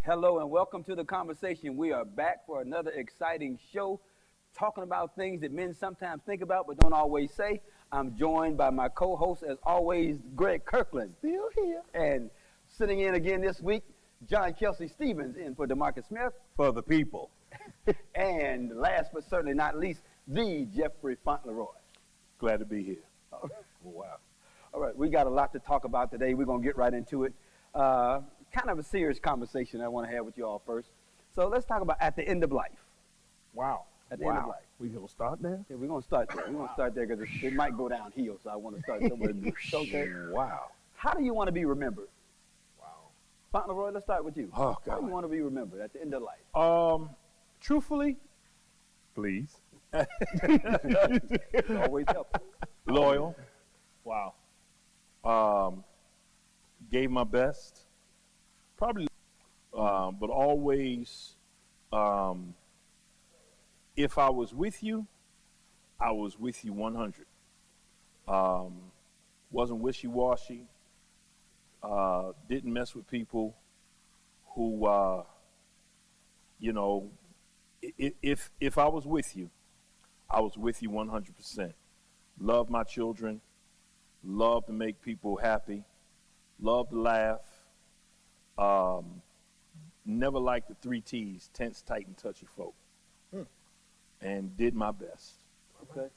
Hello and welcome to the conversation. We are back for another exciting show, talking about things that men sometimes think about but don't always say. I'm joined by my co-host, as always, Greg Kirkland. Still here. And sitting in again this week, John Kelsey Stevens in for DeMarcus Smith. For the people. And last but certainly not least, the Jeffrey Fauntleroy. Glad to be here. Wow. All right, we got a lot to talk about today. We're going to get right into it. Kind of a serious conversation I want to have with you all first. So let's talk about at the end of life. Wow. At the end of life. We gonna start there? Yeah, we're going to start there. We're going to start there because it might go downhill, so I want to start somewhere. Okay. Wow. How do you want to be remembered? Wow. Fauntleroy, let's start with you. Oh, How do you God. want to be remembered at the end of life? Truthfully, please. It's always helpful. Loyal. Wow. Gave my best. Probably, but always, if I was with you, I was with you 100. Wasn't wishy-washy. Didn't mess with people who, if I was with you, I was with you 100%. Love my children. Love to make people happy. Love to laugh. Never liked the 3 T's, tense, tight, and touchy folk. And did my best. Okay.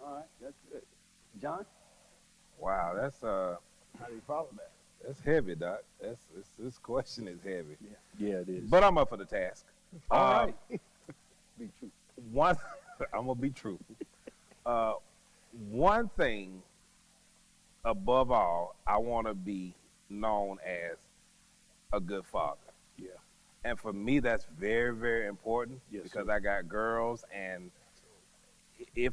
All right. That's good. John? Wow, that's How do you follow that? that's heavy, Doc. This question is heavy. Yeah, it is. But I'm up for the task. All right. Be true. One, I'm gonna be truthful. One thing, above all, I want to be known as a good father. Yeah. And for me, that's very, very important Yes, because sir. I got girls, and if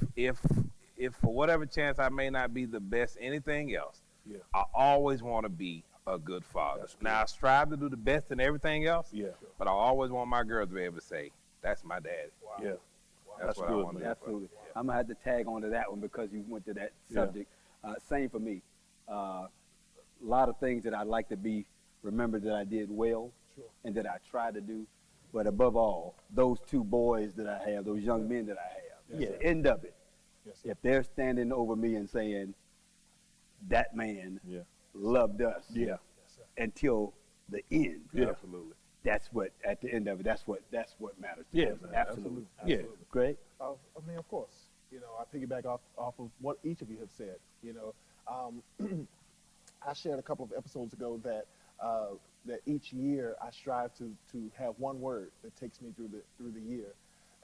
for whatever chance I may not be the best anything else, Yeah. I always want to be a good father. That's Now I strive to do the best in everything else, Yeah. but I always want my girls to be able to say, "That's my daddy." Yeah. That's what I good, want to man. do. Absolutely. I'm going to have to tag on to that one because you went to that Yeah. subject. Same for me. A lot of things that I'd like to be remembered that I did well and that I tried to do. But above all, those 2 boys that I have, those young men that I have, Yes, at sir. the end of it, Yes, sir. if they're standing over me and saying, that man Yeah. loved us Yeah. until the end, Yeah. Absolutely. that's what, at the end of it, that's what matters to Yeah, me. man, Absolutely. Yeah. Great. I mean, of course. I piggyback off of what each of you have said. I shared a couple of episodes ago that that each year I strive to have one word that takes me through the year.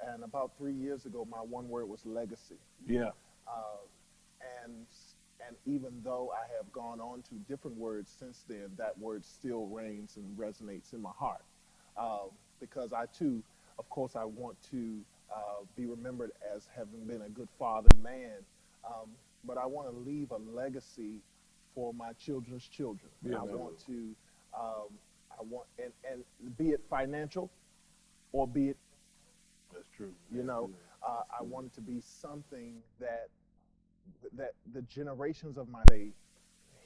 And about 3 years ago, my one word was legacy. Yeah. And even though I have gone on to different words since then, that word still reigns and resonates in my heart. Because I too, of course, I want to be remembered as having been a good father and man, but I want to leave a legacy for my children's children. Yeah, I man. want to, and be it financial, or be it, That's true. I want it to be something that the generations of my day,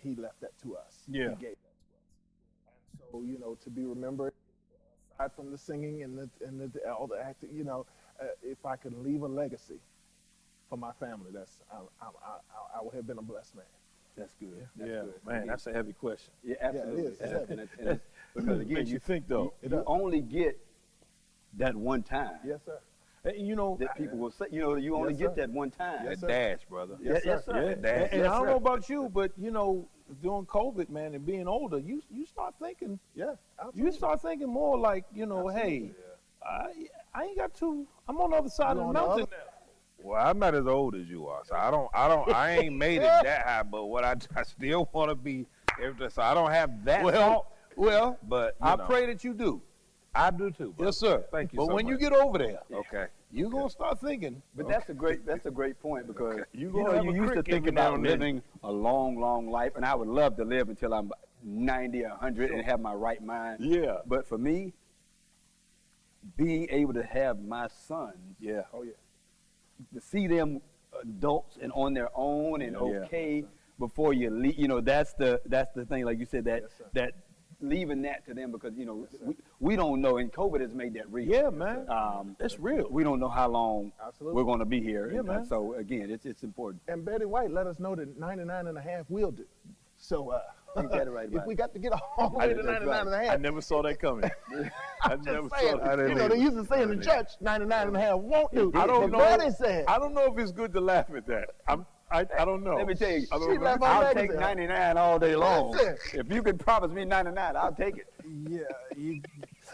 he left that to us. Yeah. He gave that to us. And so, to be remembered, aside from the singing and all the acting, if I could leave a legacy for my family, I would have been a blessed man. That's good. That's Yeah, good. man, Again, that's a heavy question. yeah, absolutely. is. It's heavy. And it's, because again, Makes you think, though. you only get that one time. Yes, sir. That people will say, you only Yes, get sir. that one time. Yes, That sir. dash, brother. Yes, Yes, sir. sir. Yeah, That dash. and I don't sir. know about you, but during COVID, man, and being older, you start thinking, Yeah, you absolutely. start thinking more like, hey, I ain't got to. I'm on the other side You of on the the mountain other- now. Well, I'm not as old as you are, so I ain't made it that high. But what I still want to be, so I don't have that thought. Well, But I pray that you do. I do too. Brother. Yes, sir. Thank you But so when you much. get over there, Okay. you're gonna start thinking. But that's a great point because You you gonna have you a used to crick think every now about and then. living a long life, and I would love to live until I'm 90 or 100 and have my right mind. Yeah. But for me, being able to have my sons, Yeah. Oh, yeah. to see them adults and on their own and Yeah. okay before you leave, that's the thing. Like you said, Yes, sir. that leaving that to them because, we don't know, and COVID has made that real. Yeah, man. It's real. We don't know how long Absolutely. we're going to be here. Yeah, and, man. So, again, it's important. And Betty White let us know that 99 and a half will do. So Ain't that right if about we it? got to get all the way to That's 99 and a I half, never saw that coming. I never saying, saw that. they used to say in the church, 99 and a half won't do. I don't But know. Betty said, I don't know if it's good to laugh at that. I don't know. Let me tell you, I don't she know. laughed on I'll that take and said, 99 all day long. Listen. If you can promise me 99, I'll take it. yeah,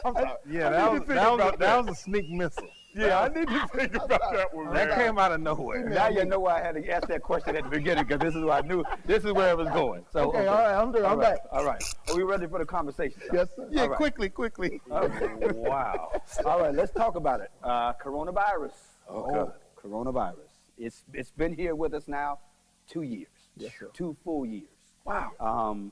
I'm sorry. Yeah, I need to think about that was a sneak missile. Yeah, I need to think about that one, That man. came out of nowhere. Now you know why I had to ask that question at the beginning because this is what I knew. This is where it was going. So, Okay, all right, I'm all right, back. all right. Are we ready for the conversation? Yes, sir. Yeah, All right. quickly. Wow. All right, let's talk about it. Coronavirus. Okay. Coronavirus. It's been here with us now 2 years. Yes, sir. 2 full years. Wow.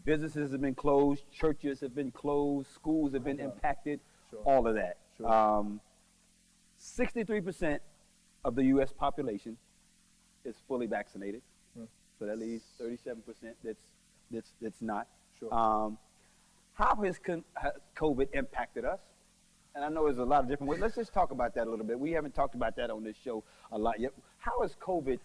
Businesses have been closed, churches have been closed, schools have been impacted, Sure. all of that. Sure. 63% of the U.S. population is fully vaccinated, so that leaves 37% that's not. Sure. How has COVID impacted us? And I know there's a lot of different ways. Let's just talk about that a little bit. We haven't talked about that on this show a lot yet. How has COVID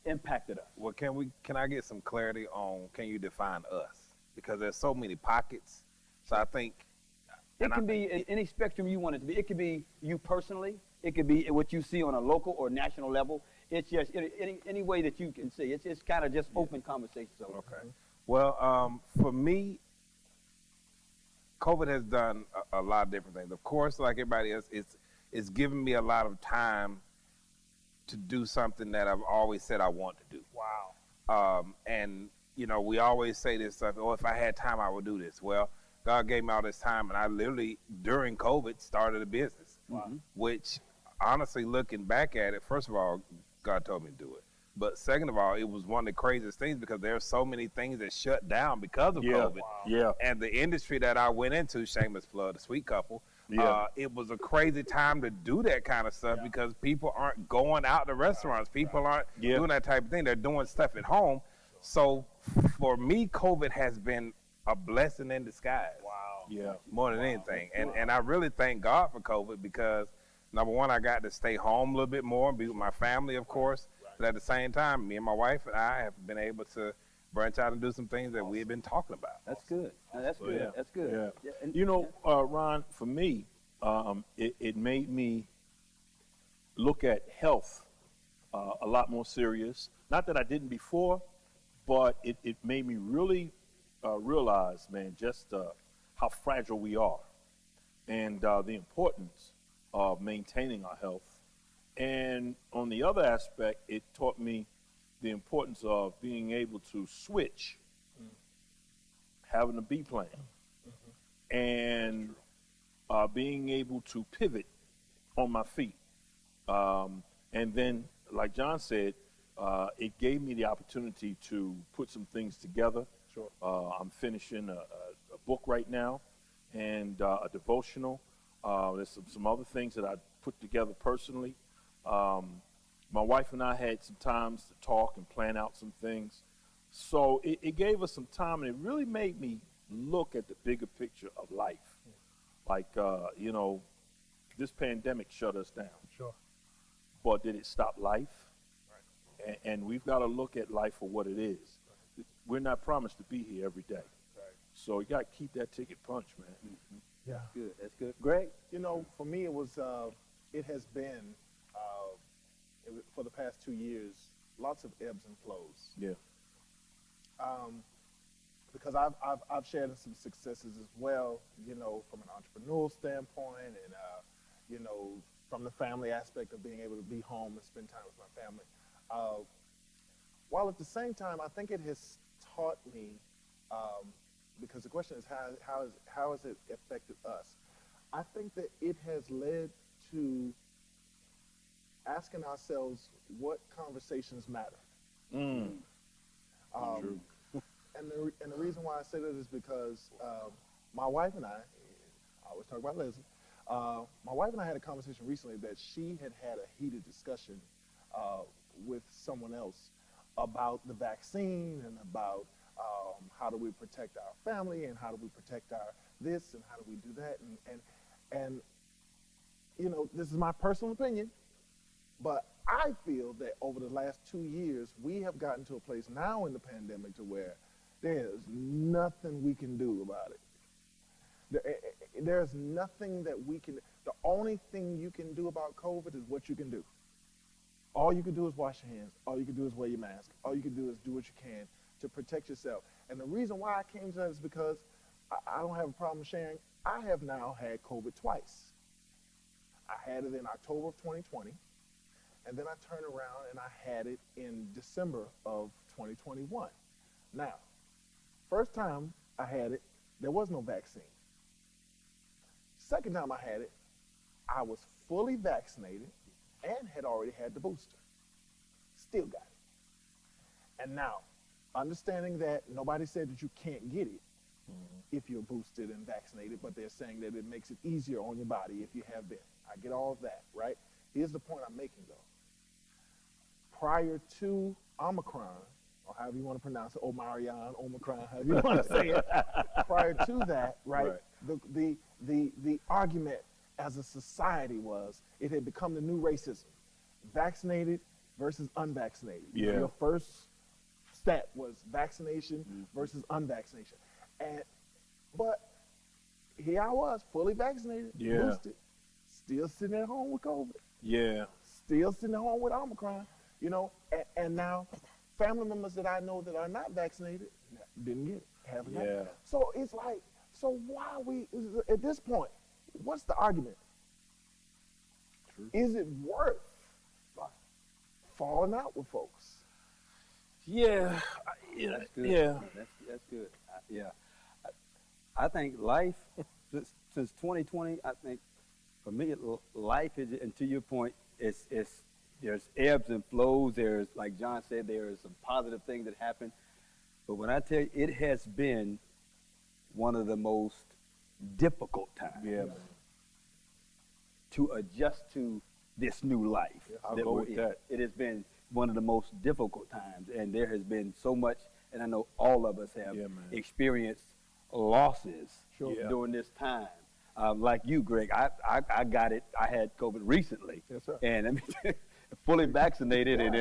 impacted us? Well, can I get some clarity on, can you define us? Because there's so many pockets. So I think It can be in any spectrum you want it to be. It could be you personally. It could be what you see on a local or national level. It's just any way that you can see. It's kind of just open conversation. So. Okay. Well, for me, COVID has done a lot of different things. Of course, like everybody else, it's given me a lot of time to do something that I've always said I want to do. Wow. And, we always say this stuff, if I had time, I would do this. Well, God gave me all this time, and I literally, during COVID, started a business. Wow. Which, honestly, looking back at it, first of all, God told me to do it. But second of all, it was one of the craziest things because there are so many things that shut down because of COVID. Yeah. And the industry that I went into, shameless plug, the Sweet Couple, it was a crazy time to do that kind of stuff because people aren't going out to restaurants. People aren't doing that type of thing. They're doing stuff at home. So for me, COVID has been a blessing in disguise. Wow. Yeah. More than anything. And I really thank God for COVID because, number one, I got to stay home a little bit more and be with my family, of course. But at the same time, me and my wife and I have been able to branch out and do some things that we have been talking about. That's good. That's good. yeah. That's good. Yeah. And, Ron, for me, it made me look at health a lot more serious. Not that I didn't before, but it made me really realize, man, just how fragile we are and the importance of maintaining our health. And on the other aspect, it taught me the importance of being able to switch, having a B plan, and being able to pivot on my feet. And then, like John said, it gave me the opportunity to put some things together. Sure. I'm finishing a book right now and a devotional. There's some other things that I put together personally. My wife and I had some times to talk and plan out some things. So it gave us some time, and it really made me look at the bigger picture of life. Like, this pandemic shut us down. Sure. But did it stop life? Right. And we've got to look at life for what it is. Right. We're not promised to be here every day. Right. So you got to keep that ticket punched, man. Mm-hmm. Yeah. good. That's good. Greg? For me, it has been, for the past 2 years, lots of ebbs and flows. Yeah. Because I've shared some successes as well, from an entrepreneurial standpoint and, from the family aspect of being able to be home and spend time with my family. While at the same time, I think it has taught me, because the question is how has it affected us? I think that it has led to asking ourselves what conversations matter. True. And the reason why I say that is because my wife and I always talk about Leslie. My wife and I had a conversation recently that she had a heated discussion with someone else about the vaccine and about How do we protect our family, and how do we protect our this, and how do we do that? And you know, this is my personal opinion, but I feel that over the last 2 years, we have gotten to a place now in the pandemic to where there's nothing we can do about it. There's nothing that we can, the only thing you can do about COVID is what you can do. All you can do is wash your hands. All you can do is wear your mask. All you can do is do what you can to protect yourself. And the reason why I came to that is because I don't have a problem sharing. I have now had COVID twice. I had it in October of 2020, and then I turned around and I had it in December of 2021. Now, first time I had it, there was no vaccine. Second time I had it, I was fully vaccinated and had already had the booster. Still got it. And now, understanding that nobody said that you can't get it if you're boosted and vaccinated, but they're saying that it makes it easier on your body if you have been. I get all of that, right? Here's the point I'm making, though. Prior to Omicron, or however you want to pronounce it, Omicron, however you want to say it, prior to that, right. The argument as a society was it had become the new racism, vaccinated versus unvaccinated. Yeah. Your first stat was vaccination versus unvaccination. But here I was, fully vaccinated, boosted, still sitting at home with COVID. Yeah. Still sitting at home with Omicron, you know, and now family members that I know that are not vaccinated didn't get it, haven't got it. So it's like, so why at this point, what's the argument? True. Is it worth falling out with folks? Yeah. That's good. Yeah. That's good. I think life, since 2020, I think for me, life is, and to your point, there's ebbs and flows. There's, like John said, there is some positive things that happen. But when I tell you, it has been one of the most difficult times to adjust to this new life. I'll go with that. It has been one of the most difficult times, and there has been so much, and I know all of us have experienced losses during this time. Like you, Greg, I got it. I had COVID recently, and I mean, fully vaccinated, and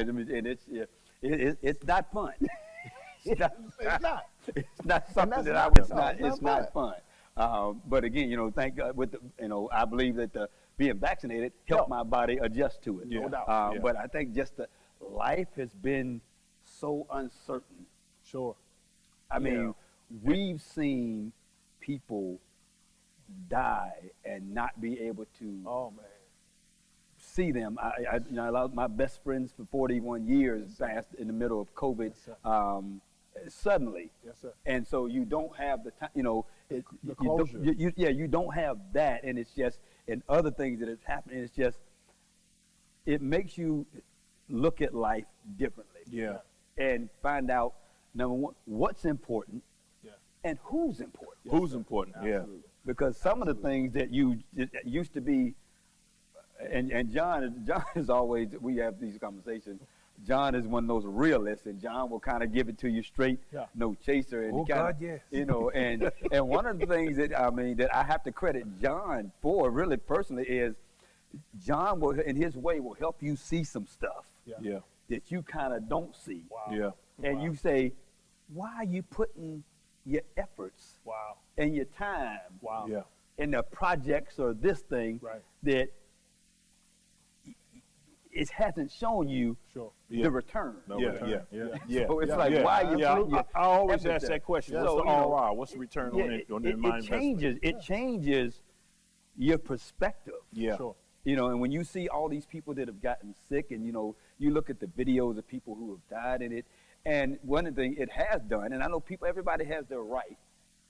it's not fun. It's not something that I would. It's not fun. But again, you know, thank God. I believe that being vaccinated helped my body adjust to it. No doubt. But I think just the life has been so uncertain. Sure. I mean, we've seen people die and not be able to see them. I lost my best friends for 41 years passed in the middle of COVID suddenly. Yes, sir. And so you don't have the time, the closure. You don't have that, and it's just, and other things that is happening, it's just, it makes you look at life differently. Yeah. And find out, number one, what's important and who's important. Who's important, Because some of the things that used to be, and John is always, we have these conversations, John is one of those realists, and John will kind of give it to you straight, no chaser. And and one of the things that I have to credit John for, really personally, is John will, in his way, will help you see some stuff that you kind of don't see. And you say, why are you putting your efforts and your time in the projects or this thing that it hasn't shown you the return. So it's like, why are you putting I always ask that question. What's the ROI? What's the return on my investment? It changes your perspective. And when you see all these people that have gotten sick, and you look at the videos of people who have died in it, and one of the things it has done, and I know everybody has their right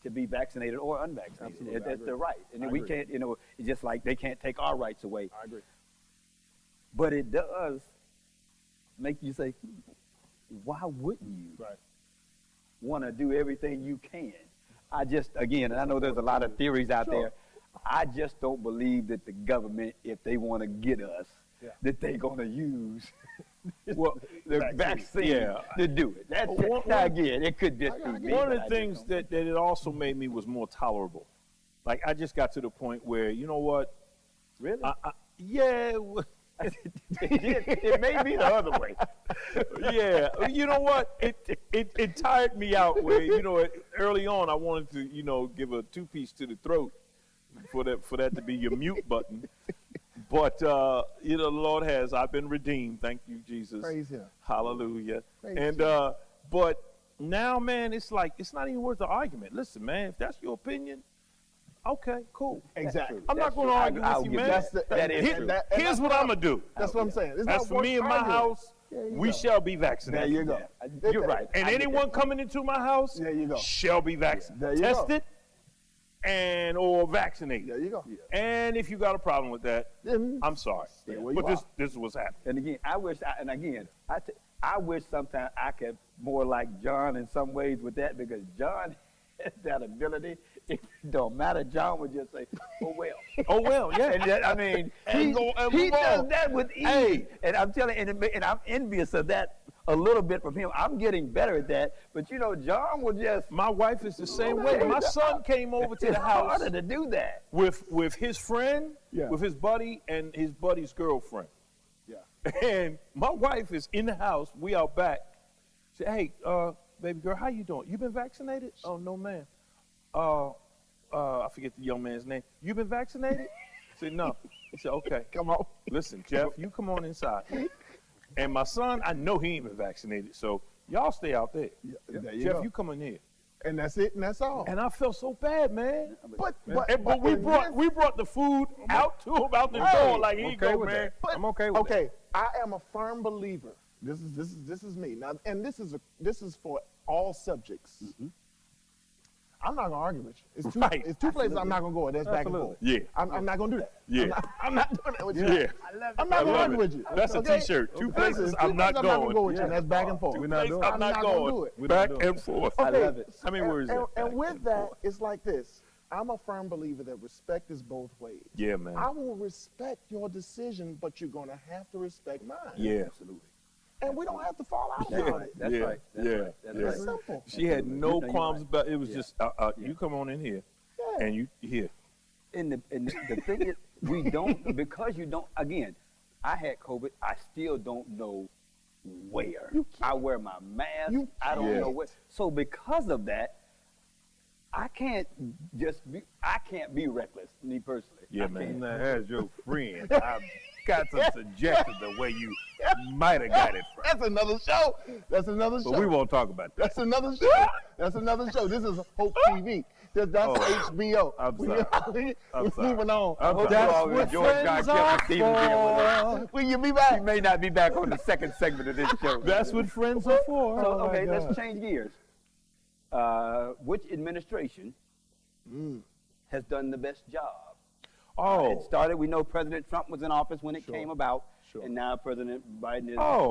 to be vaccinated or unvaccinated. Absolutely, That's their right. And we agree. can't, it's just like they can't take our rights away. I agree. But it does make you say, why wouldn't you want to do everything you can? And I know there's a lot of theories out there. I just don't believe that the government, if they want to get us, that they're going to use well, the vaccine to do it. That's it. Now again, it could just be me. One of the things that it also made me was more tolerable. Like I just got to the point where, you know what? Really? Yeah. It may be the other way. Yeah. You know what? It tired me out where, you know, early on I wanted to, you know, give a 2-piece to the throat for that to be your mute button. But, you know, the Lord has, I've been redeemed. Thank you, Jesus. Praise him. Hallelujah. Praise and, him. but now, man, it's like, it's not even worth the argument. Listen, man, if that's your opinion, okay, cool. Exactly. I'm not going to argue with you, man. Here's what I'm going to do. That's what I'm saying. It's As not for worth me and my arguing. house, we shall be There vaccinated. you go. You're right. And anyone coming into my house There you go. shall be vaccinated. There you go. Tested and or vaccinated. There you go. And if you got a problem with that, Then I'm sorry. stay where But you this is what's happening. And again, I wish sometimes I could more like John in some ways with that, because John has that ability. It don't matter. John would just say, "Oh well." Oh, well, yeah. And that, I mean, he does that with ease. Hey. And I'm telling you, and I'm envious of that a little bit from him. I'm getting better at that. But you know, John will just. My wife is the same way. My son came over to the It's house harder to do that. with his friend, Yeah. with his buddy, and his buddy's girlfriend. Yeah. And my wife is in the house. We out back. She said, "Hey, baby girl, how you doing? You been vaccinated?" "Oh, no, ma'am." I forget the young man's name. "You been vaccinated?" I said, "No." He said, "Okay, Come on. listen, Jeff, you come on inside." And my son, I know he ain't been vaccinated, so y'all stay out there. There you Jeff, go. you come in here. And that's it, and that's all. And I felt so bad, man. But we in brought the food out to him out the Hey, door. Like, here you go, man. I'm okay with okay, I am a firm believer. This is me now, and this is for all subjects. I'm not gonna argue with you. It's two, Right. it's two places I'm not gonna go. That's back and forth. Yeah. I'm not gonna do that. Yeah. I'm not doing that with you. Yeah. I'm not I gonna love argue it. with you. That's a Okay? t-shirt. Two Listen, places two I'm not places I'm not gonna go going. with you. And that's back and forth. Two places I'm not gonna going. do it. Back and forth. I Okay, love it. How many words is that? And with that, it's like this. I'm a firm believer that respect is both ways. Yeah, man. I will respect your decision, but you're gonna have to respect mine. Yeah. Absolutely. And we don't have to fall out That's about right. it. That's Yeah. right. That's Yeah. right. That's Yeah. right. It's simple. She had no Absolutely. qualms You're about it. It was Yeah. just, you come on in here, Yeah. and you here. And the thing is, we don't, because you don't, again, I had COVID, I still don't know where. I wear my mask, I don't know where. So because of that, I can't be reckless, me personally. Yeah, I man. can't. Now, as your friend, I've got some suggestions of where you might have got it from. That's another show. That's another show. But we won't talk about that. That's another show. That's another show. This is Hope TV. That's HBO. I'm We- sorry. We're moving on. I'm sorry. That's what George John Kevin Stevens here with us. Will you be back? He may not be back on the second segment of this show. That's what friends are for. So, okay, let's change gears. Which administration has done the best job? It Oh, started, we know President Trump was in office when it Sure. came about, Sure. and now President Biden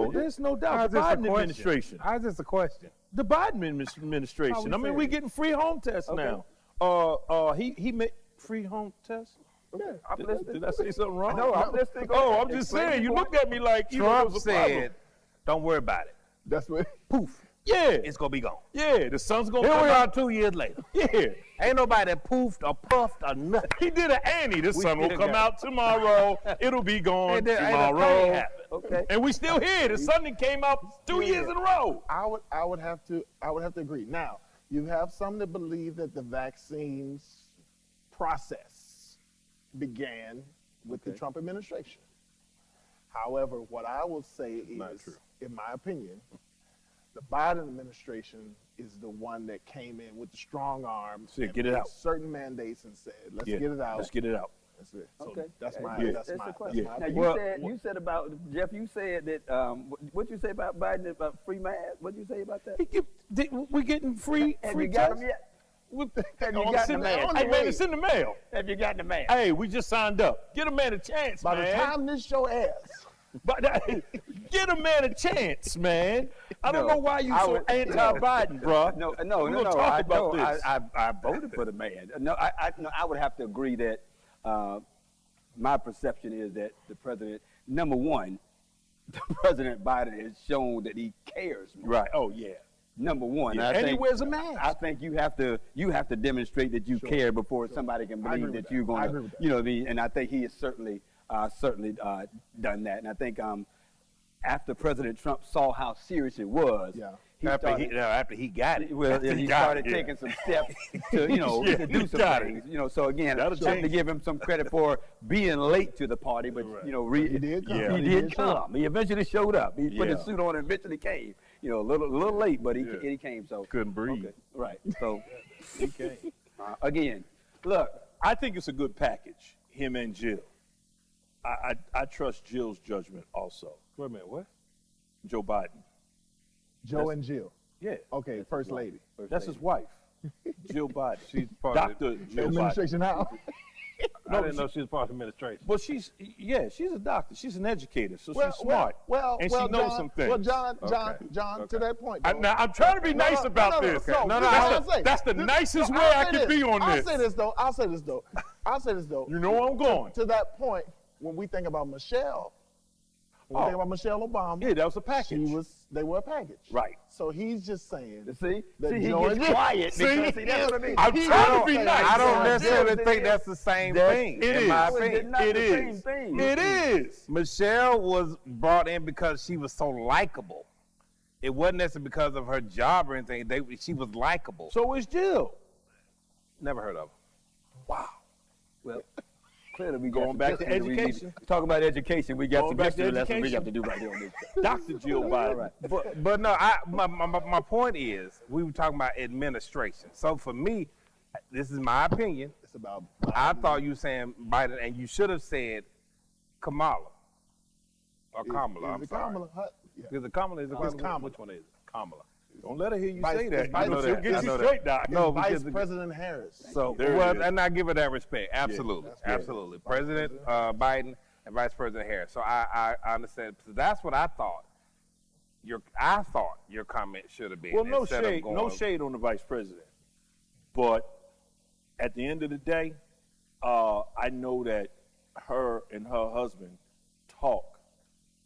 is. there's no doubt. How's The this a Biden question? administration. How's this a question? The Biden administration. I mean, we're getting free home tests Okay. now. He made free home tests. Okay, I'm listening. Did I say something wrong? No, I'm listening. Go Oh, ahead. I'm just Explain saying. You your looked at me like you know, Trump there was a problem. said, don't worry about it. That's what. Poof. Yeah, It's going to be gone. yeah. The sun's gonna Here come we are out. 2 years later. Yeah. Ain't nobody poofed or puffed or nothing. He did an Annie. The sun will still come got out tomorrow. It'll be gone Ain't a thing tomorrow. happened. Okay. And we still here. The sun that came out 2 years in a row. I would have to agree. Now, you have some that believe that the vaccines process began with the Trump administration. However, what I will say is, in my opinion, the Biden administration is the one that came in with the strong arm See, and get it made out. certain mandates and said, let's Yeah, get it out. Let's get it out. That's it. So Okay. that's Okay. my Yeah. that's That's my the that's question. my Now opinion. you said about Jeff. You said that what you say about Biden about free mask? What you say about that? We getting free Have free you got tests? them yet? Have you got the mail? Hey man, it's in the mail. Have you got the mask? Hey, we just signed up. Get a man a chance, By the man. time this show airs, But get a man a chance, man. I don't No, know why you I so would- anti-Biden, bro. No. We're gonna talk I, about no, this. I voted for the man. No, I would have to agree that my perception is that the president, number one, President Biden has shown that he cares more. Right. Oh yeah. Number one, Yeah. And he wears a mask. I think you have to demonstrate that you care before somebody can believe that you're going to, you know, and I think he has certainly done that. And I think after President Trump saw how serious it was, after he got it, well, he started taking some steps to, you know, to do some things. You know, so again, I have to give him some credit for being late to the party, but you know, he did come. He did come. He eventually showed up. He put his suit on and eventually came. You know, a little late, but he came. So couldn't breathe. Okay. Right. So He came. Again, look, I think it's a good package. Him and Jill. I trust Jill's judgment also. Wait a minute, what? Joe Biden. Joe and Jill. Yeah. Okay, First Lady. That's his wife. Jill Biden. She's part of Dr. Jill Biden. Administration now. I didn't know she was part of the administration. Well, she's a doctor. She's an educator, so Well, she's smart. and she knows John, some things. Well, John, to that point. I'm trying to be nice about this. That's the nicest way I can be on this. I'll say this though. You know where I'm going. To that point, when we think about Michelle, when we think about Michelle Obama, Yeah, that was a package. they were a package. Right. So he's just saying. see, That he Joe and gets Jill- quiet. Because, see, that's what I mean. I'm trying to be nice. I don't Yeah, necessarily it think is. that's the same thing. It in my is. opinion. Not It the same is. thing. It is. Michelle was brought in because she was so likable. It wasn't necessarily because of her job or anything. She was likable. So is Jill. Never heard of her. Wow. Well, clearly we Going got back to some testing that we need education. Talk about education. We got Going some back to history lessons we education. got to do right here on this. Dr. Jill Biden. Right. But no, my point is, we were talking about administration. So for me, this is my opinion. It's about. I thought you were saying Biden, and you should have said Kamala. Or Kamala, I'm Is it sorry. Kamala? Yeah. Is it Kamala? Is it It's Kamala? Kamala. Which one is it? Kamala. Don't let her hear you Vice- say that. Vice- You know she'll that. get I you know that. straight, Doc. No, Vice because President Harris. so There it well, is. and I give her that respect. Absolutely, that's good. absolutely. President Biden and Vice President Harris. So I understand. So that's what I thought. I thought your comment should have been. Well, no instead of shade, going- no shade on the vice president. But at the end of the day, I know that her and her husband talk,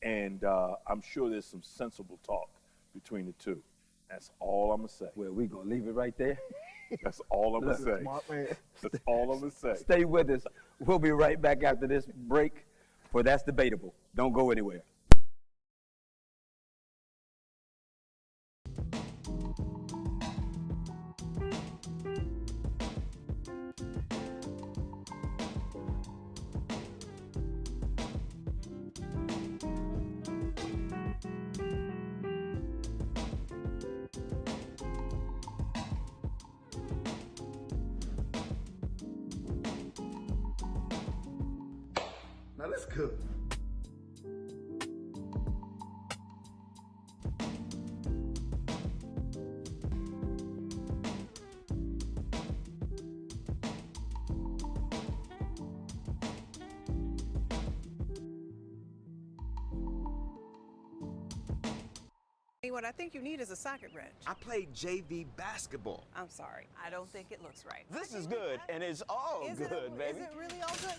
and I'm sure there's some sensible talk between the two. That's all I'm gonna say. Well, we're going to leave it right there. That's all I'm gonna say. Smart man. That's all I'm gonna say. Stay with us. We'll be right back after this break for That's Debatable. Don't go anywhere. Now let's cook. What I think you need is a socket wrench. I played JV basketball. I'm sorry. I don't think it looks right. This is good, and it's all Is good, it, baby. Is it really all good?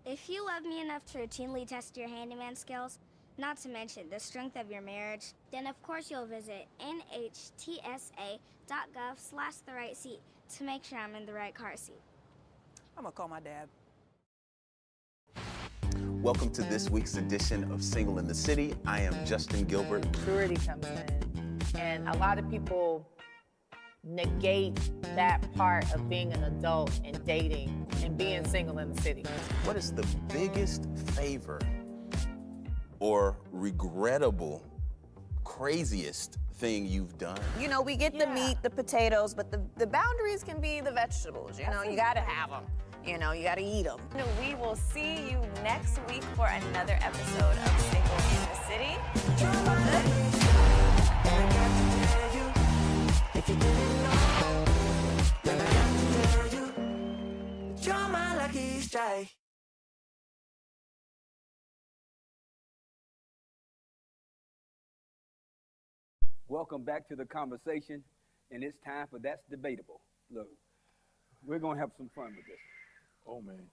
If you love me enough to routinely test your handyman skills, not to mention the strength of your marriage, then of course you'll visit nhtsa.gov/therightseat to make sure I'm in the right car seat. I'm gonna call my dad. Welcome to this week's edition of Single in the City. I am Justin Gilbert. Maturity comes in, and a lot of people negate that part of being an adult and dating and being single in the city. What is the biggest favor or regrettable, craziest thing you've done? You know, we get the meat, the potatoes, but the boundaries can be the vegetables. You know, you gotta have them. You know, you gotta eat them. We will see you next week for another episode of Single in the City. You're my lucky strike. Welcome back to the conversation, and it's time for That's Debatable. Look, We're gonna have some fun with this. Oh man,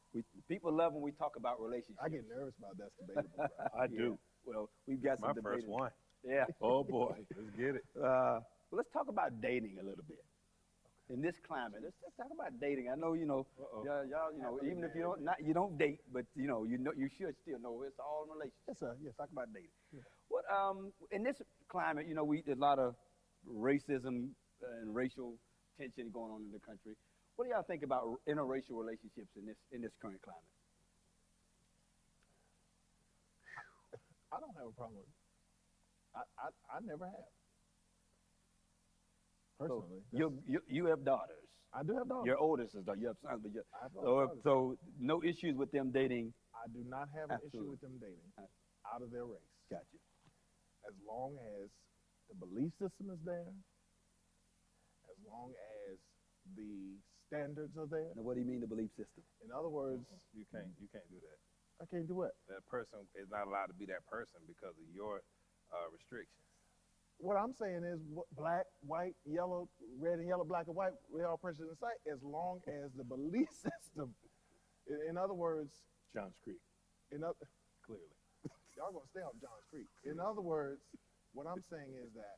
People love when we talk about relationships. I get nervous about that's debatable. Bro. I do. Well, we've got some My debated. first one. Yeah. Oh boy. Let's get it. Well, let's talk about dating a little bit. In this climate, let's talk about dating. I know, y'all, even if you don't date, but you should still know it's all in relationships. Yes, sir. Yes. Talk about dating. Yeah. What in this climate, there's a lot of racism and racial tension going on in the country. What do y'all think about interracial relationships in this current climate? I don't have a problem with it. I never have. Personally. So you have daughters. I do have daughters. Your oldest is daughter. You have sons, but I have daughters. so no issues with them dating. I do not have an issue with them dating out of their race. Gotcha. As long as the belief system is there, as long as the standards are there. Now, what do you mean the belief system? In other words, You can't do that. I can't do what? That person is not allowed to be that person because of your restrictions. What I'm saying is black, white, yellow, red and yellow, black and white, we all precious in sight as long as the belief system, in other words, Johns Creek. Clearly. Y'all gonna stay off Johns Creek. In other words, what I'm saying is that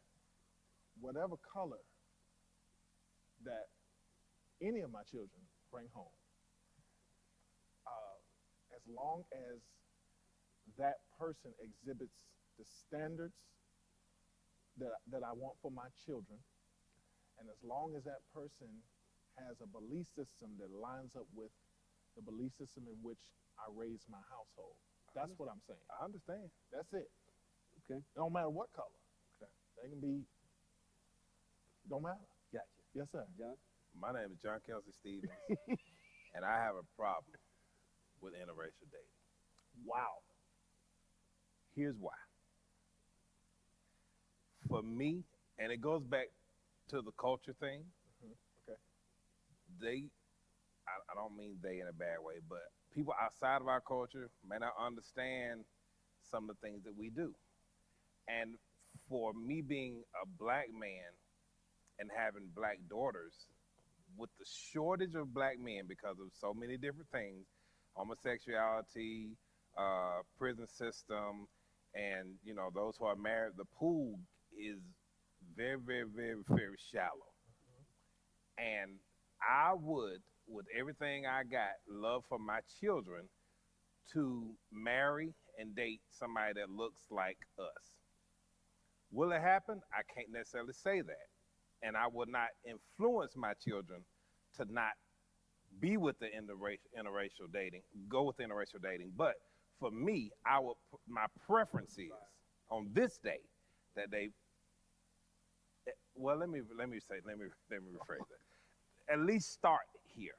whatever color that any of my children bring home, as long as that person exhibits the standards that I want for my children, and as long as that person has a belief system that lines up with the belief system in which I raise my household. That's what I'm saying. I understand. That's it. Okay. It don't matter what color. Okay. They can be, don't matter. Gotcha. Yes, sir. John? My name is John Kelsey Stevens, and I have a problem with interracial dating. Wow. Here's why. For me, and it goes back to the culture thing, Okay. I don't mean they in a bad way, but people outside of our culture may not understand some of the things that we do. And for me being a black man and having black daughters, with the shortage of black men because of so many different things, homosexuality, prison system, and those who are married, the pool is very, very, very, very shallow. And I would, with everything I got, love for my children to marry and date somebody that looks like us. Will it happen? I can't necessarily say that. And I would not influence my children to not be with the interracial dating, go with interracial dating. But for me, my preference is on this day that they. Well, let me rephrase that. At least start here.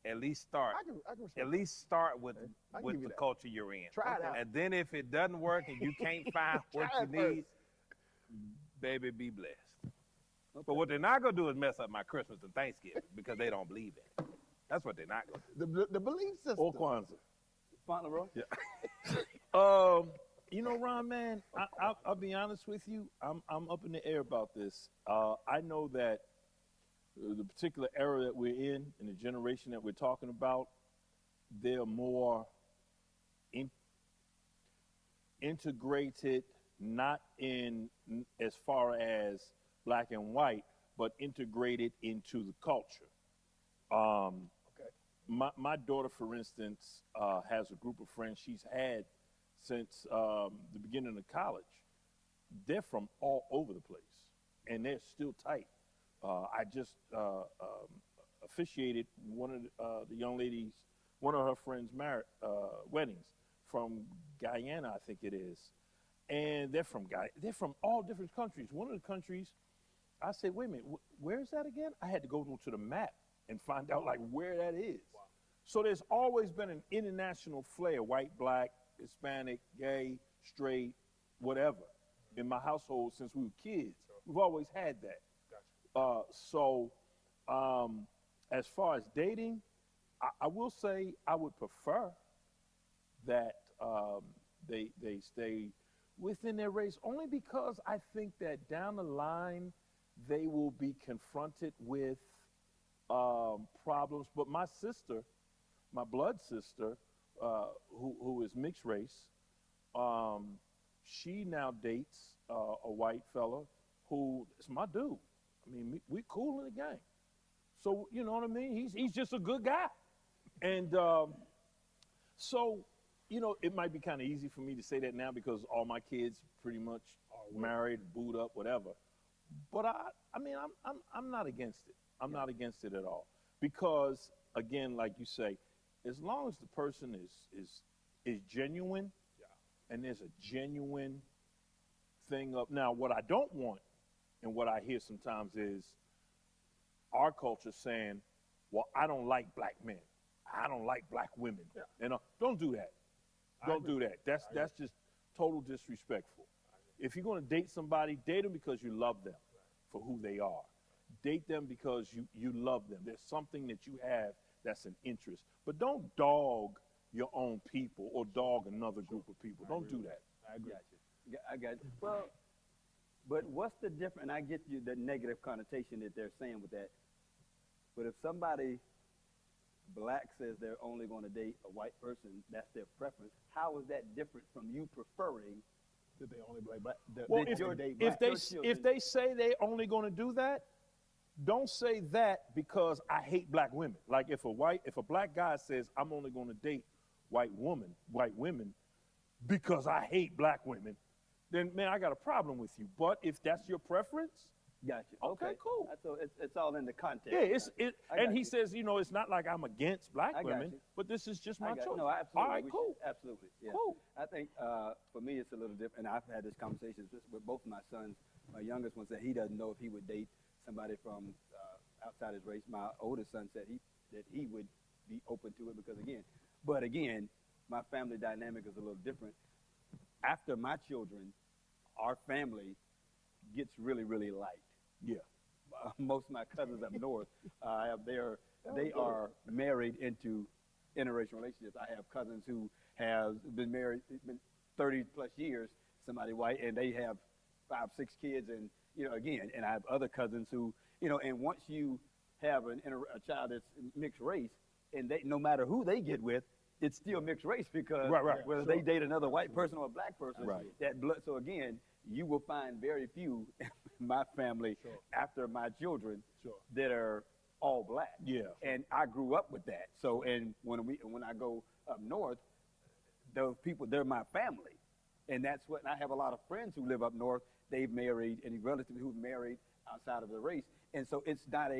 At least start. I can respect At least start with I can give you the that. culture you're in. Try it out. And then if it doesn't work and you can't find what Try you it need, first. baby, be blessed. But what they're not gonna do is mess up my Christmas and Thanksgiving because they don't believe in it. That's what they're not gonna do. The belief system. Or Kwanzaa. Fauntleroy? Yeah. Ron, man, I'll be honest with you. I'm up in the air about this. I know that the particular era that we're in and the generation that we're talking about, they're more integrated, not in as far as black and white, but integrated into the culture. Okay. My daughter, for instance, has a group of friends she's had since the beginning of college. They're from all over the place, and they're still tight. I just officiated one of the young ladies, one of her friends' weddings from Guyana, I think it is. And they're from all different countries. One of the countries, I said, wait a minute, where is that again? I had to go to the map and find out like where that is. Wow. So there's always been an international flair, white, black, Hispanic, gay, straight, whatever, in my household since we were kids. Sure. We've always had that. Gotcha. As far as dating, I will say I would prefer that they stay within their race, only because I think that down the line they will be confronted with problems. But my sister, my blood sister, who is mixed race, she now dates a white fella who is my dude. I mean, we cool in the gang. So, you know what I mean? He's just a good guy. And so, you know, it might be kind of easy for me to say that now because all my kids pretty much are married, booed up, whatever. But I mean, I'm not against it. I'm not against it at all. Because, again, like you say, as long as the person is genuine, and there's a genuine thing up. Now, what I don't want, and what I hear sometimes is our culture saying, well, I don't like black men. I don't like black women. Yeah. You know, don't do that. Don't do that. That's just total disrespectful. If you're going to date somebody, date them because you love them for who they are. Date them because you love them. There's something that you have that's an interest. But don't dog your own people or dog another group of people. Don't do that. I agree. I got you. Well, but what's the difference? And I get you the negative connotation that they're saying with that. But if somebody black says they're only going to date a white person, that's their preference. How is that different from you preferring that they only black? Well, if they say they only going to do that, don't say that because I hate black women. Like if a black guy says I'm only going to date white women because I hate black women, then man, I got a problem with you. But if that's your preference, gotcha. Okay, cool. So it's all in the context. Yeah, and he says, you know, it's not like I'm against black women, but this is just my choice. No, absolutely. All right, cool. Absolutely. Yeah. Cool. I think for me it's a little different. And I've had this conversation with both of my sons. My youngest one said he doesn't know if he would date somebody from outside his race. My oldest son said that he would be open to it because again, my family dynamic is a little different. After my children, our family gets really, really light. Yeah. Most of my cousins up north, they are married into interracial relationships. I have cousins who have been married 30 plus years, somebody white, and they have 5, 6 kids, and you know, again, and I have other cousins who, you know, and once you have a child that's mixed race, and they, no matter who they get with, it's still mixed race because whether they date another white person or a black person, that blood. So again, you will find very few in my family after my children that are all black. Yeah. And I grew up with that. So and when I go up north, those people, they're my family. And that's what, and I have a lot of friends who live up north. They've married, and relatives who've married outside of the race. And so it's not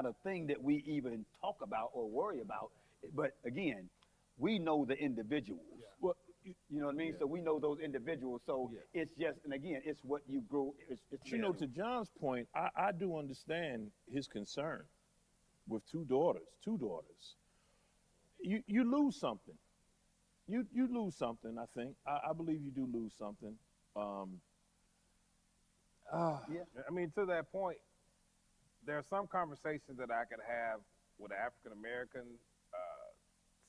a thing that we even talk about or worry about. But again, we know the individuals. Yeah. Well, you know what I mean? Yeah. So we know those individuals. So it's just, and again, it's what you grow. It's you know, to John's point, I do understand his concern with two daughters. You lose something. You lose something, I think. I believe you do lose something. I mean, to that point, there are some conversations that I could have with an African-American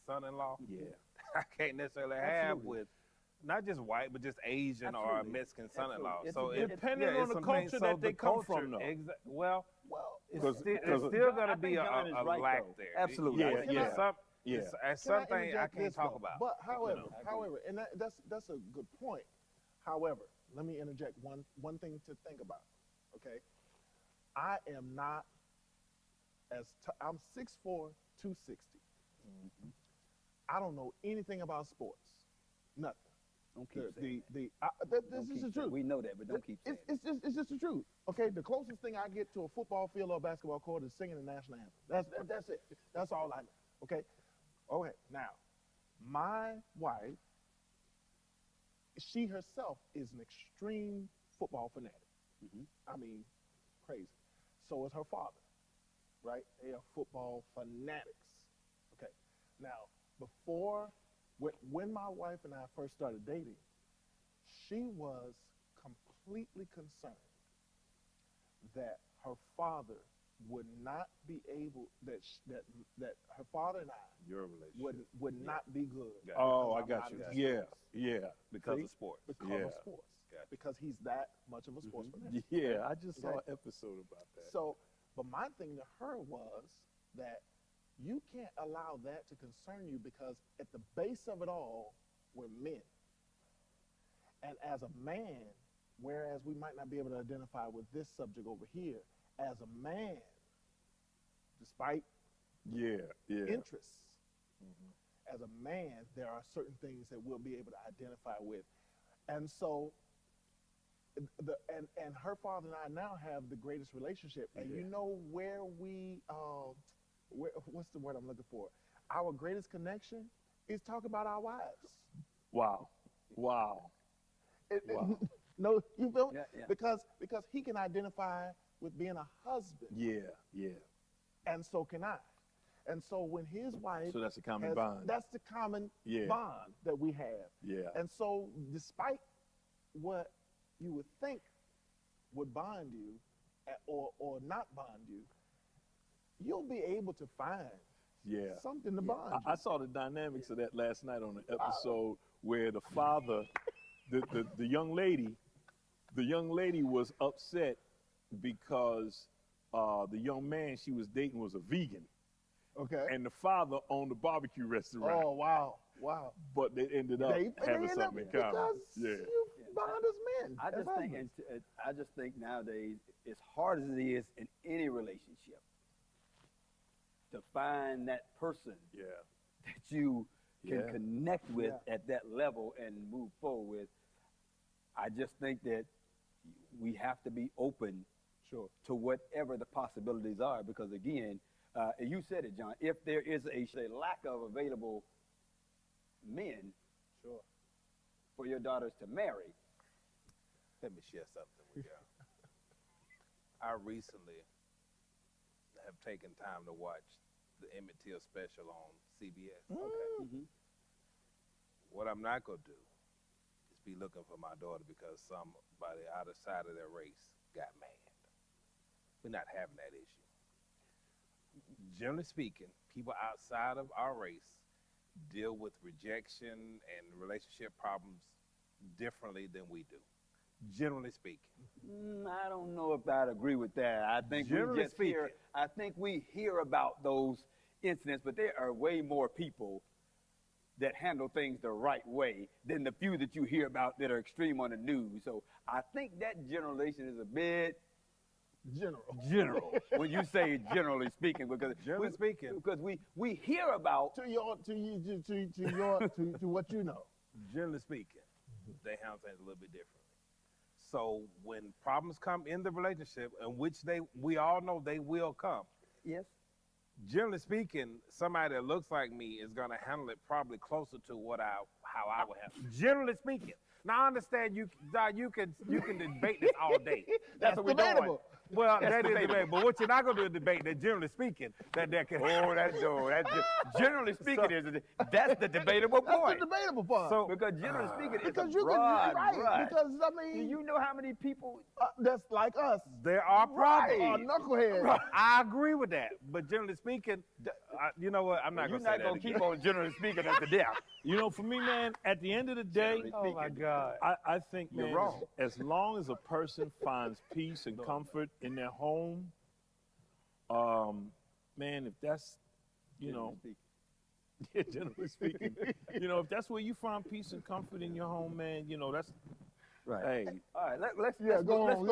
son-in-law. Yeah. I can't necessarily have with not just white, but just Asian or a Mexican son-in-law. So depending on the culture that they come from, though. Well, it's still going to be a lack there. Absolutely. It's something I can't talk about. But however, and that's a good point. However, let me interject one thing to think about. Okay, I am not I'm 6'4", 260. Mm-hmm. I don't know anything about sports. Nothing. Don't keep saying this is the truth. We know that, but don't keep saying it's just the truth. Okay, the closest thing I get to a football field or a basketball court is singing the national anthem. That's it. That's all I know. Okay. Okay. Now, my wife, she herself is an extreme football fanatic. Mm-hmm. I mean, crazy. So is her father. Right? They are football fanatics. Okay. Now, when my wife and I first started dating, she was completely concerned that her father would not be able, that her father and I your relationship would not be good. I got you. Yeah. Because of sports. Because of sports. Gotcha. Because he's that much of a sports fanatic. Yeah, I just saw an episode about that. So, but my thing to her was, that you can't allow that to concern you, because at the base of it all, we're men. And as a man, whereas we might not be able to identify with this subject over here, as a man, despite interests, as a man, there are certain things that we'll be able to identify with. And so, and her father and I now have the greatest relationship. And you know where we, what's the word I'm looking for? Our greatest connection is talk about our wives. Wow. Wow. Wow. No, you feel me? Yeah. Because he can identify with being a husband. Yeah. And so can I. And so when his wife, So that's a common bond. That's the common bond that we have. Yeah. And so despite what you would think would bond you or not bond you, you'll be able to find something to bond you. I saw the dynamics of that last night on the episode where the father, the young lady was upset because the young man she was dating was a vegan. Okay. And the father owned a barbecue restaurant. Oh, wow. But they ended up having something in common. You bond as men. I just think nowadays, as hard as it is in any relationship, to find that person that you can connect with at that level and move forward with, I just think that we have to be open to whatever the possibilities are, because again, you said it, John, if there is a lack of available men for your daughters to marry. Let me share something with y'all. I recently have taken time to watch the Emmett Till special on CBS. What I'm not going to do is be looking for my daughter because somebody outside of their race got mad. We're not having that issue. Generally speaking, people outside of our race deal with rejection and relationship problems differently than we do. Generally speaking. I don't know if I'd agree with that. I think we hear about those incidents, but there are way more people that handle things the right way than the few that you hear about that are extreme on the news. So I think that generalization is a bit general when you say generally speaking, because we hear about to what you know. Generally speaking, they handle things a little bit differently. So when problems come in the relationship, in which we all know they will come. Yes. Generally speaking, somebody that looks like me is going to handle it probably closer to how I would handle it. Generally speaking. Now I understand you can debate this all day. That's what we're doing. Well, that is debatable. But what you're not going to do is debate that, generally speaking, that can. Generally speaking, that's the debatable point. That's the debatable part. So, because generally speaking, it's a broad brush. Because I mean, do you know how many people that's like us? There are problems. Knuckleheads. Right. I agree with that. But generally speaking, you know what? I'm not going to say that. You're not going to keep on generally speaking at the death. You know, for me, man, at the end of the day, oh my God, I think, man, you're wrong. As long as a person finds peace and comfort in their home, man, if that's, generally speaking, if that's where you find peace and comfort in your home, man, that's right. Hey, all right, let's go on,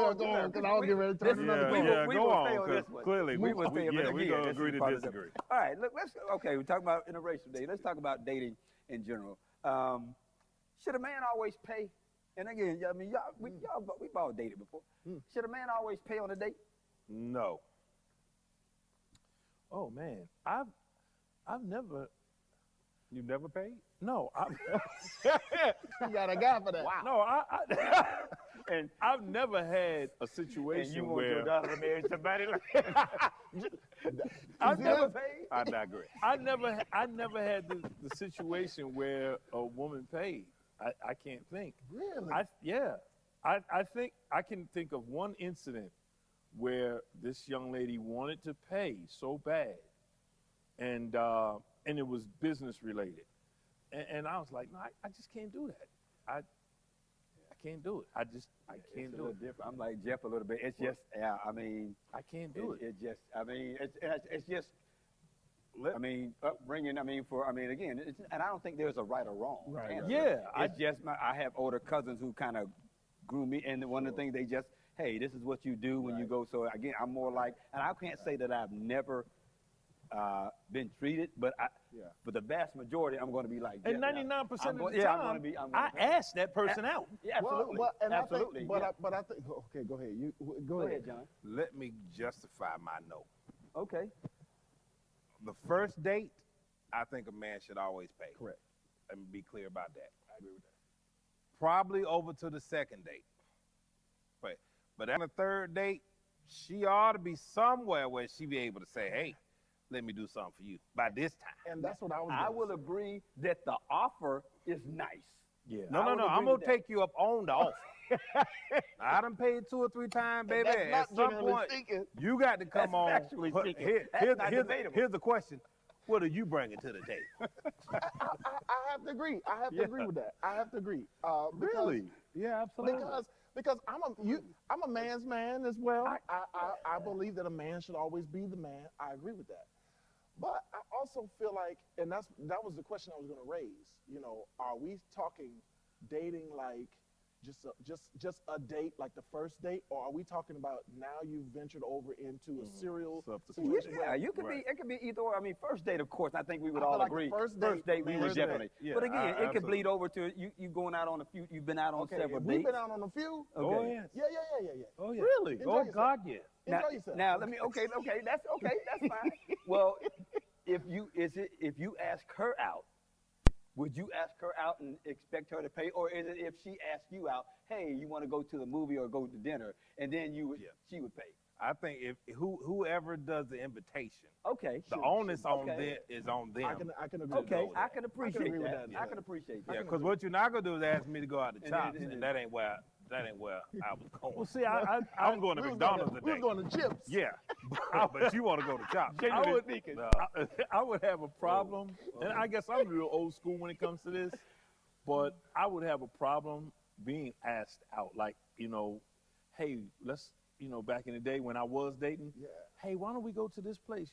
because I'll get ready to turn another go on. Clearly, we will stay on this one. We're going to agree to disagree. All right, look, we're talking about interracial dating. Let's talk about dating in general. Should a man always pay? And again, I mean, we've all dated before. Should a man always pay on a date? No. Oh man, I've never. You never paid? No, you got a guy for that. Wow. No, and I've never had a situation and you want where your daughter to marry somebody like I've never paid. I digress. I never had the situation where a woman paid. I can't think. Really? I think I can think of one incident where this young lady wanted to pay so bad, and it was business related, and I was like, no, I just can't do that. I can't do it. I can't do it. Different. I'm like Jeff a little bit. It's just, I mean, I can't do it. It's just, I mean, it's just upbringing. Again, and I don't think there's a right or wrong. Right. Yeah, It's just I have older cousins who kind of grew me, and one of the things they just, hey, this is what you do when you go. So again, I'm more like, and I can't say that I've never been treated, but for the vast majority, I'm going to be like. And 99% of the time, I ask that person out. Yeah, absolutely. Absolutely. But I think. Okay, go ahead. Go ahead, John. Let me justify my no. Okay. The first date, I think a man should always pay. Correct. Let me be clear about that. I agree with that. Probably over to the second date. But on the third date, she ought to be somewhere where she be able to say, hey, let me do something for you by this time. And that's what I will agree that the offer is nice. Yeah. No. I'm going to take you up on the offer. I done paid 2 or 3 times, baby. At some point, you got to come on. Here's the question. What are you bringing to the table? I have to agree. I have to agree with that. I have to agree. Really? Yeah, absolutely. Because I'm a man's man as well. I believe that a man should always be the man. I agree with that. But I also feel like, and that was the question I was going to raise. You know, are we talking dating like just a date, like the first date, or are we talking about now you've ventured over into a serial situation? Yeah, you could be. It could be either or. I mean, first date, of course, I think we would all agree. First date, we would definitely. Yeah, but again, it could bleed over to you going out on a few. You've been out on several dates. We've been out on a few. Okay. Oh yes. Yeah. Oh yeah. Really? Enjoy Oh yourself. God, yeah. Enjoy yourself. Now let me. Okay. That's fine. Well, if you ask her out, would you ask her out and expect her to pay, or is it if she asks you out, hey, you want to go to the movie or go to dinner, and then she would pay? I think if whoever does the invitation, okay, the onus on them is on them. I can agree. Okay, with that. I can appreciate agree with that. that. I can appreciate that. Yeah, because what you're not gonna do is ask me to go out to Chops, and that ain't where I was going. Well, see, I'm going to McDonald's today. We was going to Chips. Yeah, but you want to go to Chops. I would have a problem, and I guess I'm real old school when it comes to this, but I would have a problem being asked out. Like, hey, let's, back in the day when I was dating, hey, why don't we go to this place?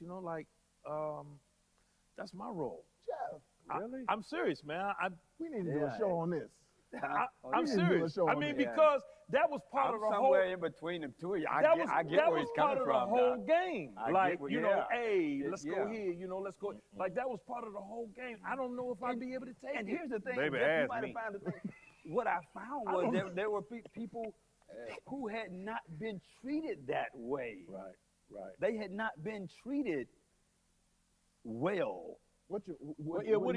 That's my role. Jeff, really? I'm serious, man. We need to do a show on this. I'm serious. I mean, because that was part of the whole. Somewhere in between them two of you. I get where he's coming from. That was part of the whole game. Like, hey, let's Yeah. go here. Let's go. Like, that was part of the whole game. I don't know if I'd be able to take it. And here's the thing. Baby, Jeff, ask you might me. have found the thing. What I found was there were people who had not been treated that way. Right. They had not been treated well. What do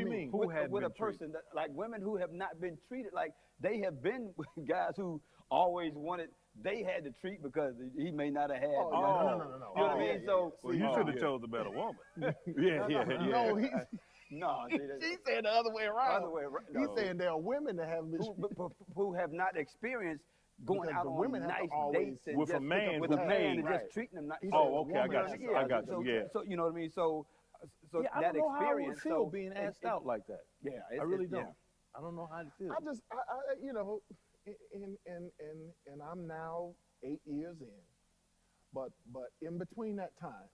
you mean? With a person that, like women who have not been treated like they have been with guys who always wanted they had to treat because he may not have had. No. You know what I mean? So Well, you should have chose a better woman. No, no. He said the other way around. He's No. saying there are women that have been who have not experienced going Because out the on women have to nice always- dates and With a just man with who a man paid, and right. just treating them nice. Oh, okay, I got you. I got you. Yeah. So you know what I mean? So I that don't know how I would experience. feel being asked out like that. Yeah, I really don't. yeah. I don't know how to feel. and I'm now 8 years in, but in between that time,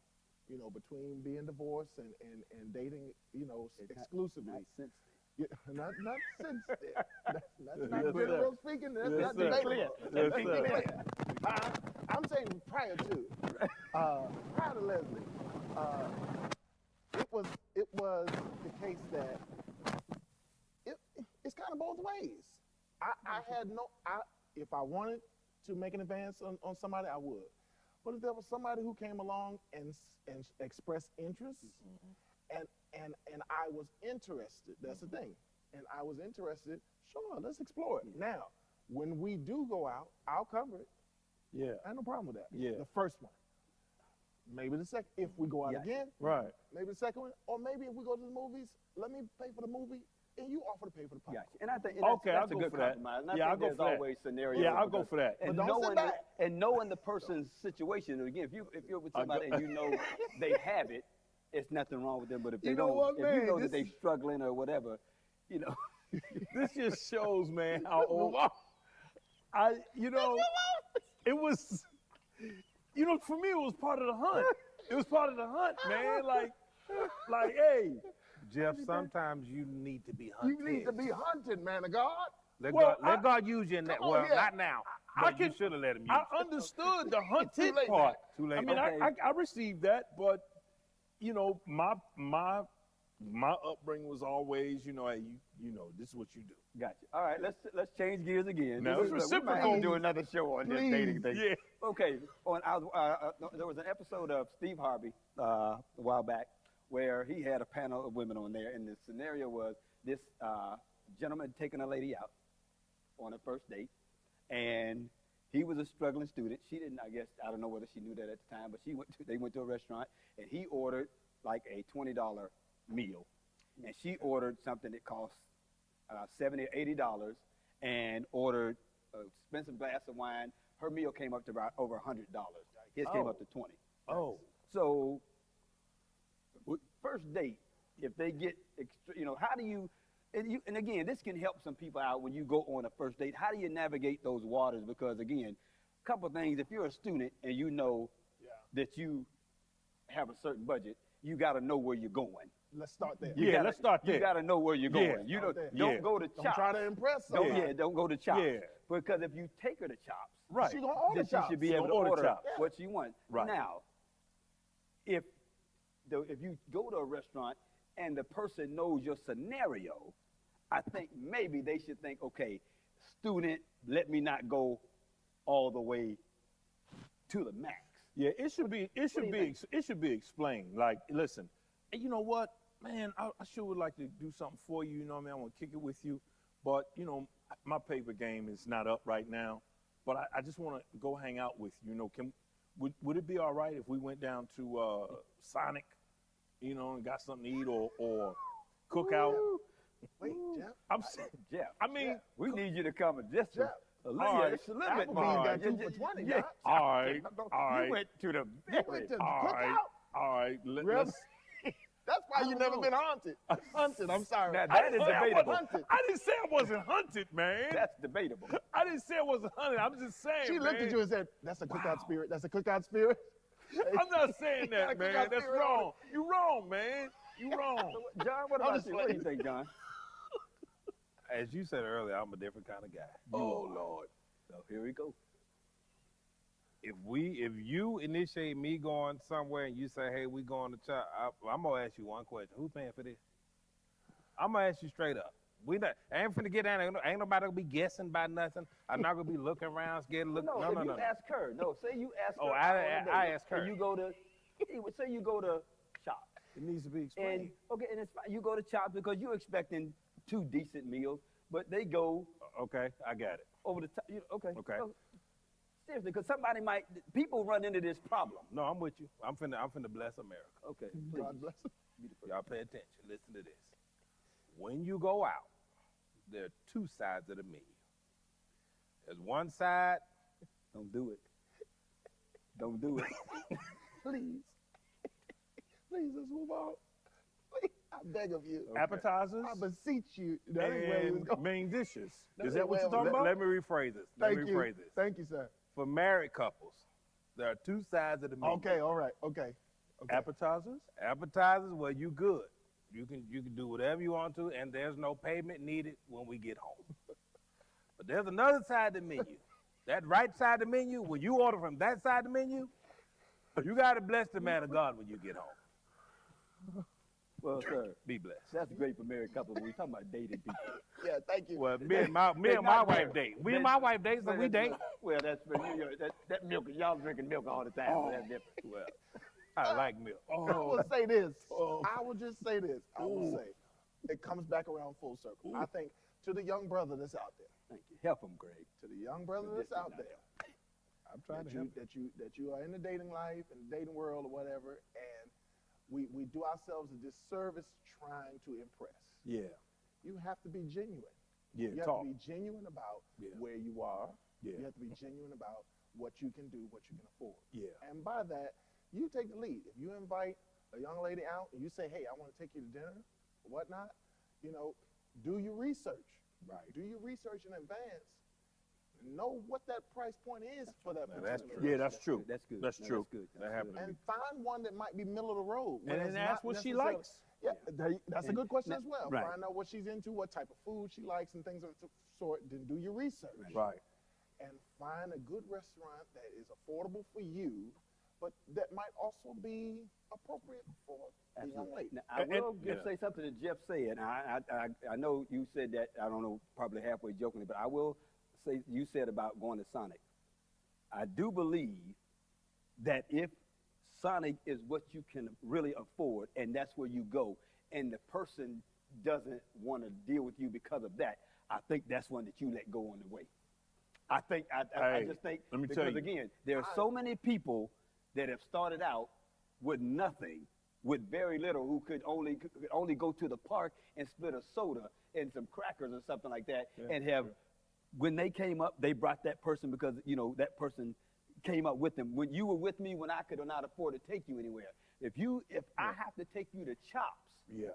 between being divorced and dating, exclusively. Not Not since then. That's not general speaking. That's not debatable. Yes, sir. I'm saying prior to Leslie, it was the case that it's kind of both ways. I had if I wanted to make an advance on somebody, I would. But if there was somebody who came along and expressed interest, and I was interested, that's the thing. And I was interested, sure, let's explore it. Now, when we do go out, I'll cover it. Yeah. I have no problem with that. Yeah. The first one. Maybe the second, if we go out again. Right. Maybe the second one. Or maybe if we go to the movies, let me pay for the movie, and you offer to pay for the popcorn. Yeah, and I think Okay, that's I'll a go good for that. compromise. And I Yeah, think I'll go there's for that. always scenarios. Yeah, I'll go for that. And But don't sit back. knowing the person's situation. And again, if you're with somebody and you know they have it, it's nothing wrong with them. But if they don't, if you know that they're struggling or whatever, This just shows, man, how old it was, for me, it was part of the hunt. It was part of the hunt, man. Like, Like, hey. Jeff, sometimes you need to be hunted. You need to be hunted, man of God. Let Well, God use you in that. Come on Well, here. not now. But you should have let him use I you. understood the hunted Too late part. Too late. I mean, Okay. I received that, but you know, my upbringing was always, you know, hey, you know, this is what you do. Gotcha. All right, let's change gears again. Now, it's We might have to reciprocal. do another show on this dating thing. Yeah. Okay. There was an episode of Steve Harvey a while back where he had a panel of women on there, and the scenario was this gentleman taking a lady out on a first date, and he was a struggling student. She didn't, I guess, I don't know whether she knew that at the time, but they went to a restaurant, and he ordered like a $20 meal, and she ordered something that cost $70 or $80, and ordered an expensive glass of wine. Her meal came up to about over $100. His came up to 20. Oh. So, first date, if they get, how do you, and again, this can help some people out when you go on a first date. How do you navigate those waters? Because again, a couple of things, if you're a student and you know that you have a certain budget, you got to know where you're going. Let's start there. Let's start there. You got to know where you're going. You don't go to Chops. Don't try to impress somebody. Don't go to Chops. Yeah. Because if you take her to Chops, Right. She gonna order then she chops. should be She able to gonna order order chops. what she wants. Right. Now, if you go to a restaurant and the person knows your scenario, I think maybe they should think, okay, student, let me not go all the way to the max. Yeah, it should be explained. Like, listen, hey, you know what, man, I sure would like to do something for you. You know what I mean? I want to kick it with you, but you know, my paper game is not up right now. But I just want to go hang out with you. You know, would it be all right if we went down to Sonic, you know, and got something to eat or cook out? Wait, Jeff. I'm saying, Jeff, I mean, we need you to come and just Jeff. a All right. it's a little bit Applebee's more. got 2 for 20, Yeah. Doc. all right, all right, You went to the You went to all cook right, out. all right. Really? Let's. That's why you never been haunted. Hunted, I'm sorry. Now, that is debatable. Hunted. I didn't say I wasn't hunted, man. That's debatable. I didn't say I wasn't hunted. I'm just saying, She looked at you and said, that's a cookout spirit. That's a cookout spirit. I'm not saying Gotta that, cook man. out That's spirit. wrong. You wrong, man. You wrong. John, what I'm about just you? What do you playing. think, John? As you said earlier, I'm a different kind of guy. Oh Lord. So here we go. If you initiate me going somewhere and you say, hey, we going to Chop, I'm gonna ask you one question. Who's paying for this? I'm gonna ask you straight up. I ain't finna get down. Ain't nobody gonna be guessing about nothing. I'm not gonna be looking around, scared to look. No, if you ask her. No, say you ask her. Oh, on I a date, ask her. And you go to, say you go to Chops. It needs to be And explained. and it's fine. You go to Chops because you're expecting 2 decent meals, but they go Okay, I got it. over the top. Okay. Okay. So, seriously, because people run into this problem. No, I'm with you. I'm finna bless America. Okay, please. God bless him. Y'all pay attention. Listen to this. When you go out, there are 2 sides of the menu. There's one side. Don't do it. Don't do it. Please. Please, let's move on. Please, I beg of you. Appetizers I beseech you. That ain't where we was and going. main dishes. That Is that ain't what where you're we talking about? Let me rephrase this. Let Thank me you. rephrase this. Thank you, sir. For married couples, there are 2 sides of the menu. Okay, all right. Okay. Appetizers? Appetizers, well, you good. You can do whatever you want to, and there's no payment needed when we get home. But there's another side of the menu. That right side of the menu, when you order from that side of the menu, you got to bless the man of God when you get home. Well, sir, Be blessed. that's great for married couples. We're talking about dating people. Yeah, thank you. Well, me and my wife date. Me and my wife date, so we date. Well, that's that milk. Y'all drinking milk all the time. So that's different. Well, I like milk. I will say this. I will just say this. I will say it comes back around full circle. I think to the young brother that's out there, Thank you. Help him, Greg. to the young brother that's out there, I'm trying that to help. you are in the dating life and the dating world or whatever, and we do ourselves a disservice trying to impress. Yeah. You have to be genuine. Yeah, You have talk. to be genuine about Yeah. where you are. Yeah. You have to be genuine about what you can do, what you can afford. Yeah. And by that, you take the lead. If you invite a young lady out and you say, hey, I want to take you to dinner or whatnot, do your research. Right. Do your research in advance. know what that price point is for that particular that's true. restaurant. Yeah, that's true. That's good. That's No, true. That's good. That happened to me. And find one that might be middle of the road. And then ask what she likes. Yeah, that's a good question as well. Right. Find out what she's into, what type of food she likes, and things of the sort. Then do your research. Right. And find a good restaurant that is affordable for you, but that might also be appropriate for the young lady. Now, I will say something that Jeff said. I know you said that, I don't know, probably halfway jokingly, but I will say you said about going to Sonic. I do believe that if Sonic is what you can really afford and that's where you go, and the person doesn't want to deal with you because of that, I think that's one that you let go on the way. I just think, let me because tell you. again, there are so many people that have started out with nothing, with very little, who could only go to the park and split a soda and some crackers or something like that, and have, when they came up, they brought that person because, you know, that person came up with them. When you were with me when I could not afford to take you anywhere. If I have to take you to Chops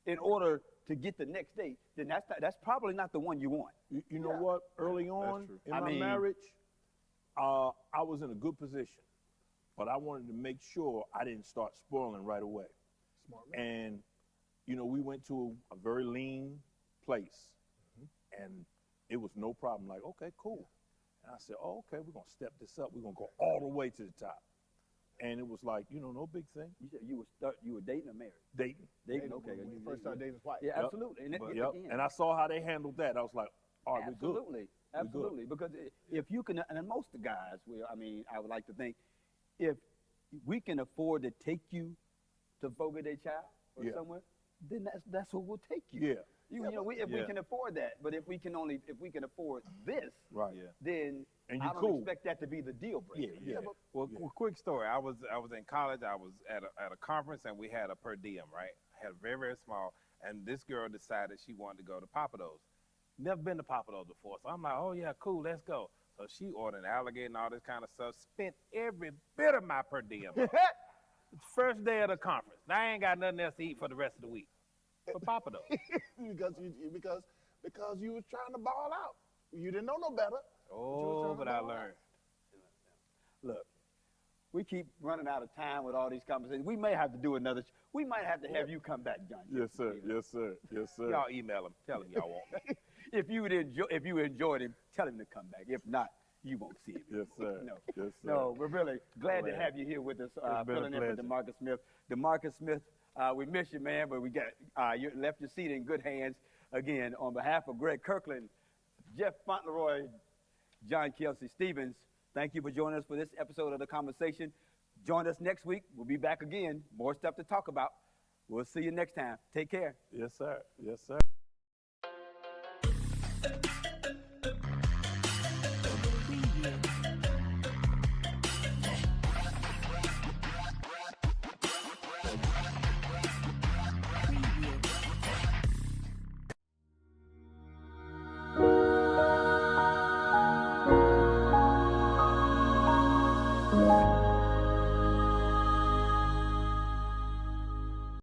in order to get the next date, then that's probably not the one you want. You know what? Early on in my marriage, I was in a good position, but I wanted to make sure I didn't start spoiling right away. Smart man. And, you know, we went to a very lean place, and it was no problem. Like, okay, cool. And I said, oh, okay, we're going to step this up. We're going to go all the way to the top. And it was like, you know, no big thing. You said you were dating or married? Dating. Okay. When you first started dating his wife. Yeah, absolutely. And And I saw how they handled that. I was like, all right, we're good. Absolutely. Because if you can, and most of the guys will, I mean, I would like to think, if we can afford to take you to Fogo de Chao or somewhere, then that's where we'll take you. Yeah. You know, if we can afford that, but if we can afford this, then And I you don't cool. expect that to be the deal breaker. Well, quick story. I was in college. I was at a conference, and we had a per diem, right? I had a very, very small, and this girl decided she wanted to go to Papados. Never been to Papados before, so I'm like, oh yeah, cool, let's go. So she ordered an alligator and all this kind of stuff. Spent every bit of my per diem. First day of the conference. Now I ain't got nothing else to eat for the rest of the week. For Papados. because you was trying to ball out. You didn't know no better. Oh, but I learned. Look, we keep running out of time with all these conversations. We may have to do another. We might have to have you come back, John. Yes, sir. Yes, sir. Yes, sir. Y'all email him. Tell him y'all want me. If you enjoyed him, tell him to come back. If not, you won't see him. Yes, sir. No. Yes, sir. No, we're really glad to have you here with us, filling in for DeMarcus Smith. DeMarcus Smith, we miss you, man, but we got you left your seat in good hands. Again, on behalf of Greg Kirkland, Jeff Fauntleroy, John Kelsey Stevens, thank you for joining us for this episode of The Conversation. Join us next week. We'll be back again. More stuff to talk about. We'll see you next time. Take care. Yes, sir. Yes, sir.